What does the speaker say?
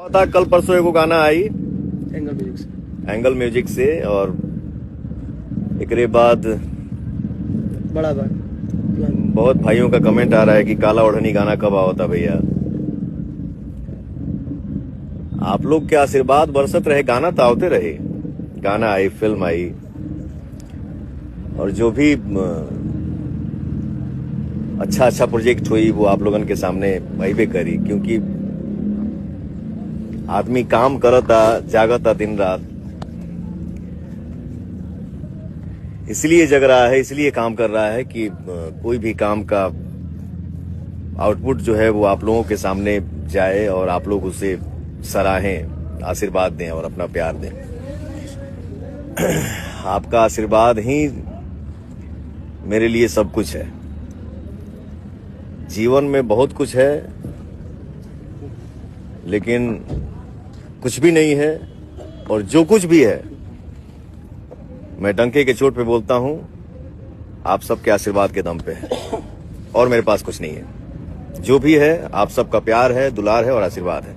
था कल परसों एगो गाना आई एंगल म्यूजिक से और एकरे बाद बड़ा बा बहुत भाइयों का कमेंट आ रहा है कि काला ओढ़नी गाना कब आवता भैया। आप लोग के आशीर्वाद बरसत रहे, गाना तो आवते रहे, गाना आई, फिल्म आई, और जो भी अच्छा अच्छा प्रोजेक्ट हुई वो आप लोगन के सामने अइबे करी, क्योंकि आदमी काम करता जागता दिन रात, इसलिए जग रहा है, इसलिए काम कर रहा है कि कोई भी काम का आउटपुट जो है वो आप लोगों के सामने जाए और आप लोग उसे सराहें, आशीर्वाद दें और अपना प्यार दें। आपका आशीर्वाद ही मेरे लिए सब कुछ है। जीवन में बहुत कुछ है लेकिन कुछ भी नहीं है, और जो कुछ भी है मैं डंके के चोट पे बोलता हूं, आप सबके आशीर्वाद के दम पे है, और मेरे पास कुछ नहीं है। जो भी है आप सबका प्यार है, दुलार है और आशीर्वाद है।